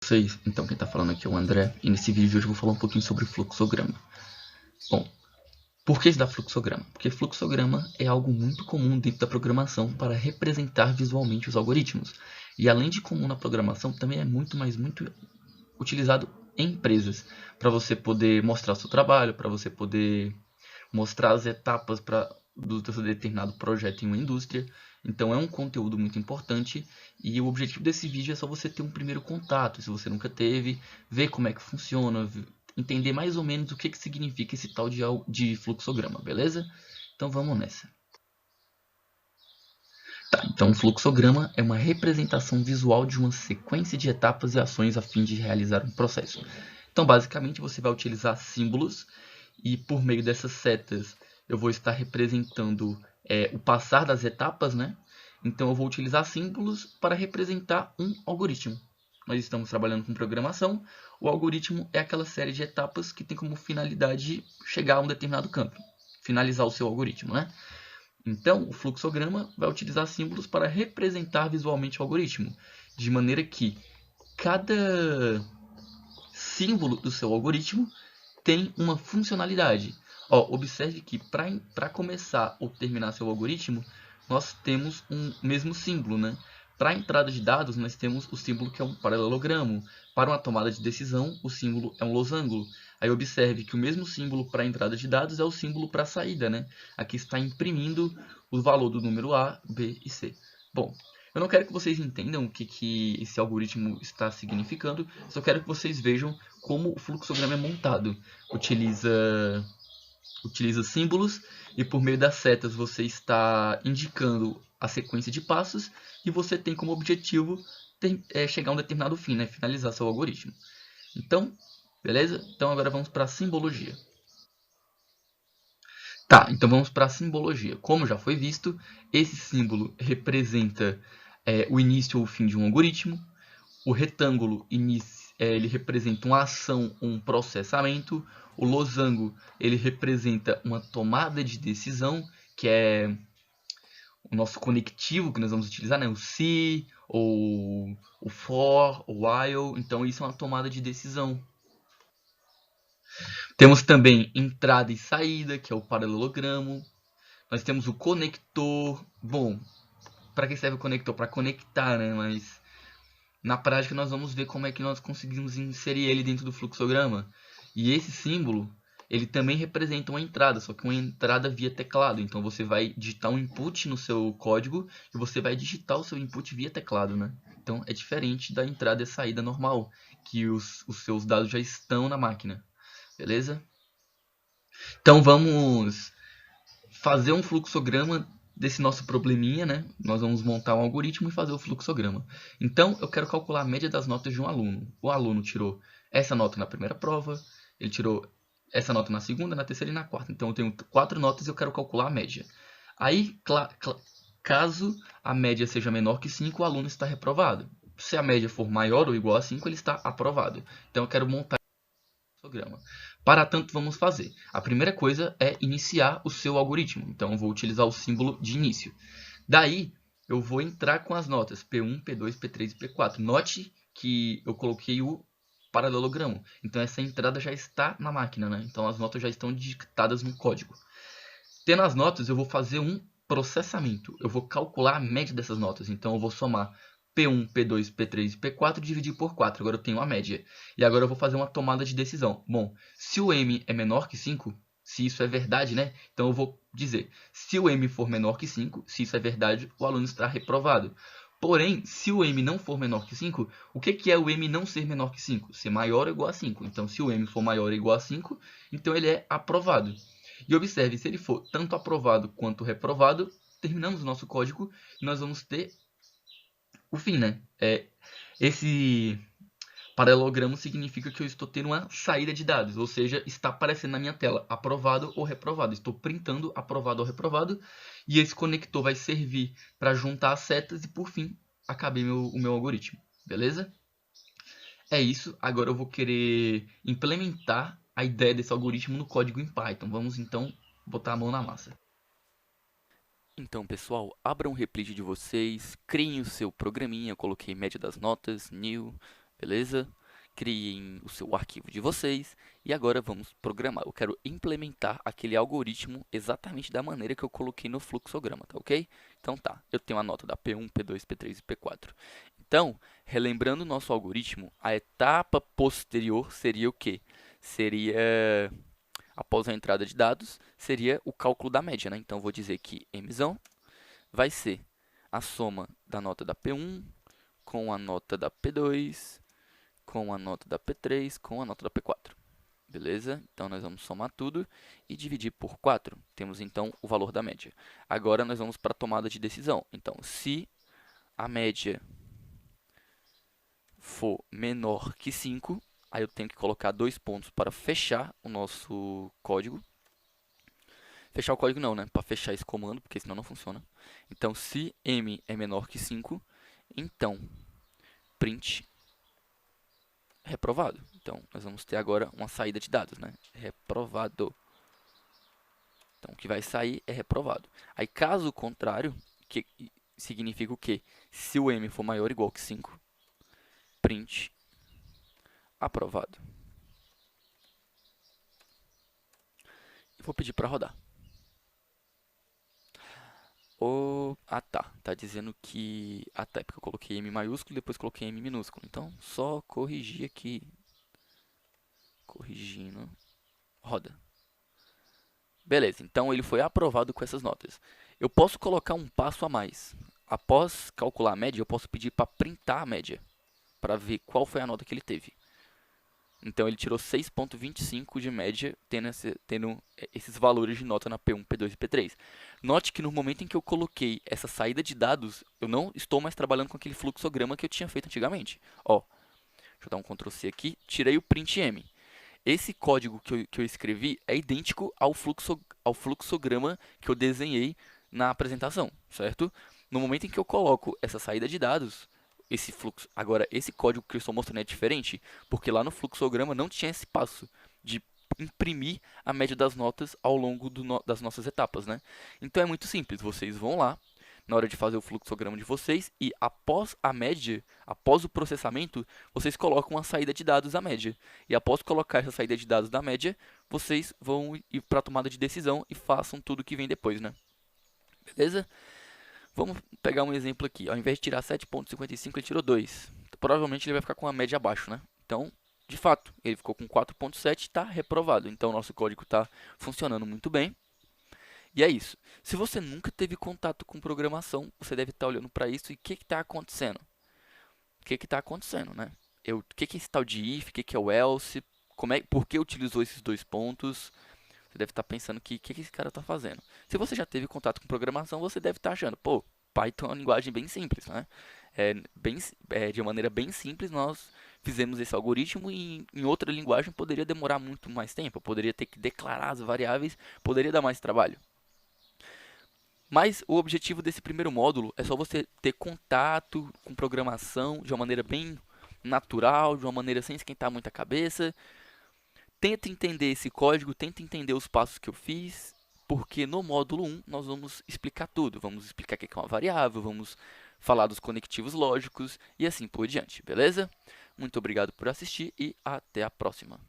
Vocês, então quem está falando aqui é o André, e nesse vídeo de hoje eu vou falar um pouquinho sobre fluxograma. Bom, por que estudar fluxograma? Porque fluxograma é algo muito comum dentro da programação para representar visualmente os algoritmos. E além de comum na programação, também é muito utilizado em empresas, para você poder mostrar o seu trabalho, para você poder mostrar as etapas do seu determinado projeto em uma indústria. Então é um conteúdo muito importante e o objetivo desse vídeo é só você ter um primeiro contato, se você nunca teve, ver como é que funciona, entender mais ou menos o que significa esse tal de fluxograma, beleza? Então vamos nessa. Tá, então, um fluxograma é uma representação visual de uma sequência de etapas e ações a fim de realizar um processo. Então, basicamente, você vai utilizar símbolos e por meio dessas setas eu vou estar representando o passar das etapas, né? Então, eu vou utilizar símbolos para representar um algoritmo. Nós estamos trabalhando com programação. O algoritmo é aquela série de etapas que tem como finalidade chegar a um determinado campo, finalizar o seu algoritmo, né? Então, o fluxograma vai utilizar símbolos para representar visualmente o algoritmo, de maneira que cada símbolo do seu algoritmo tem uma funcionalidade. Observe que para começar ou terminar seu algoritmo, nós temos um mesmo símbolo, né? Para a entrada de dados, nós temos o símbolo que é um paralelogramo. Para uma tomada de decisão, o símbolo é um losango. Aí observe que o mesmo símbolo para a entrada de dados é o símbolo para a saída, né? Aqui está imprimindo o valor do número A, B e C. Bom, eu não quero que vocês entendam o que esse algoritmo está significando, só quero que vocês vejam como o fluxograma é montado. Utiliza símbolos e por meio das setas você está indicando a sequência de passos e você tem como objetivo chegar a um determinado fim, né? Finalizar seu algoritmo. Então, beleza? Então agora vamos para a simbologia. Tá, então vamos para a simbologia. Como já foi visto, esse símbolo representa o início ou o fim de um algoritmo. O retângulo ele representa uma ação ou um processamento. O losango ele representa uma tomada de decisão, que é o nosso conectivo que nós vamos utilizar, né? O se, ou o for, o while. Então isso é uma tomada de decisão. Temos também entrada e saída, que é o paralelogramo. Nós temos o conector. Bom, para que serve o conector? Para conectar, né? Mas na prática nós vamos ver como é que nós conseguimos inserir ele dentro do fluxograma. E esse símbolo, ele também representa uma entrada, só que uma entrada via teclado. Então você vai digitar um input no seu código e você vai digitar o seu input via teclado, né? Então é diferente da entrada e saída normal, que os seus dados já estão na máquina. Beleza? Então vamos fazer um fluxograma desse nosso probleminha, né? Nós vamos montar um algoritmo e fazer o fluxograma. Então, eu quero calcular a média das notas de um aluno. O aluno tirou essa nota na primeira prova, ele tirou essa nota na segunda, na terceira e na quarta. Então, eu tenho 4 notas e eu quero calcular a média. Aí, caso a média seja menor que 5, o aluno está reprovado. Se a média for maior ou igual a 5, ele está aprovado. Então, eu quero montar fluxograma. Para tanto, vamos fazer. A primeira coisa é iniciar o seu algoritmo. Então, eu vou utilizar o símbolo de início. Daí, eu vou entrar com as notas P1, P2, P3 e P4. Note que eu coloquei o paralelogramo. Então, essa entrada já está na máquina, né? Então, as notas já estão digitadas no código. Tendo as notas, eu vou fazer um processamento. Eu vou calcular a média dessas notas. Então, eu vou somar P1, P2, P3 e P4 e dividir por 4. Agora eu tenho a média. E agora eu vou fazer uma tomada de decisão. Bom, se o M é menor que 5, se isso é verdade, né? Então eu vou dizer, se o M for menor que 5, se isso é verdade, o aluno está reprovado. Porém, se o M não for menor que 5, o que é o M não ser menor que 5? Ser maior ou igual a 5. Então, se o M for maior ou igual a 5, então ele é aprovado. E observe, se ele for tanto aprovado quanto reprovado, terminamos o nosso código e nós vamos ter o fim, né? Esse paralelogramo significa que eu estou tendo uma saída de dados, ou seja, está aparecendo na minha tela aprovado ou reprovado. Estou printando aprovado ou reprovado e esse conector vai servir para juntar as setas e, por fim, acabei o meu algoritmo. Beleza? É isso. Agora eu vou querer implementar a ideia desse algoritmo no código em Python. Vamos então botar a mão na massa. Então, pessoal, abram o replay de vocês, criem o seu programinha, eu coloquei média das notas, new, beleza? Criem o seu arquivo de vocês e agora vamos programar. Eu quero implementar aquele algoritmo exatamente da maneira que eu coloquei no fluxograma, tá ok? Então tá, eu tenho a nota da P1, P2, P3 e P4. Então, relembrando o nosso algoritmo, a etapa posterior seria o quê? Seria, após a entrada de dados, seria o cálculo da média, né? Então, vou dizer que M vai ser a soma da nota da P1 com a nota da P2 com a nota da P3 com a nota da P4. Beleza? Então nós vamos somar tudo e dividir por 4. Temos então o valor da média. Agora nós vamos para a tomada de decisão. Então, se a média for menor que 5, aí eu tenho que colocar 2 pontos para fechar o nosso código. Fechar o código não, né? Para fechar esse comando, porque senão não funciona. Então, se m é menor que 5, então print reprovado. Então, nós vamos ter agora uma saída de dados, né? Reprovado. Então, o que vai sair é reprovado. Aí, caso contrário, que significa o quê? Se o m for maior ou igual que 5, print aprovado. E vou pedir para rodar. Tá. Tá dizendo que... tá, é porque eu coloquei M maiúsculo e depois coloquei M minúsculo. Então, só corrigir aqui. Corrigindo. Roda. Beleza, então ele foi aprovado com essas notas. Eu posso colocar um passo a mais. Após calcular a média, eu posso pedir para printar a média, para ver qual foi a nota que ele teve. Então ele tirou 6,25 de média, tendo esses valores de nota na P1, P2 e P3. Note que no momento em que eu coloquei essa saída de dados, eu não estou mais trabalhando com aquele fluxograma que eu tinha feito antigamente. Ó, deixa eu dar um Ctrl C aqui, tirei o print M. Esse código que eu escrevi é idêntico ao fluxograma que eu desenhei na apresentação, certo? No momento em que eu coloco essa saída de dados, esse fluxo, agora esse código que eu estou mostrando é diferente, porque lá no fluxograma não tinha esse passo de imprimir a média das notas ao longo das nossas etapas, né? Então é muito simples, vocês vão lá na hora de fazer o fluxograma de vocês e após a média, após o processamento, vocês colocam a saída de dados da média. E após colocar essa saída de dados da média, vocês vão ir para a tomada de decisão e façam tudo que vem depois, né? Beleza? Vamos pegar um exemplo aqui. Ao invés de tirar 7,55, ele tirou 2. Provavelmente ele vai ficar com a média abaixo, né? Então, de fato, ele ficou com 4,7 e está reprovado. Então, nosso código está funcionando muito bem. E é isso. Se você nunca teve contato com programação, você deve estar olhando para isso e o que está acontecendo? O que está acontecendo, né? O que é esse tal de if? O que é o else? Por que utilizou esses dois pontos? Você deve estar pensando que esse cara está fazendo. Se você já teve contato com programação, você deve estar achando, pô, Python é uma linguagem bem simples, né? De maneira bem simples, nós fizemos esse algoritmo e em outra linguagem poderia demorar muito mais tempo. Eu poderia ter que declarar as variáveis, poderia dar mais trabalho. Mas o objetivo desse primeiro módulo é só você ter contato com programação de uma maneira bem natural, de uma maneira sem esquentar muita cabeça. Tenta entender esse código, tenta entender os passos que eu fiz, porque no módulo 1 nós vamos explicar tudo. Vamos explicar o que é uma variável, vamos falar dos conectivos lógicos e assim por diante, beleza? Muito obrigado por assistir e até a próxima.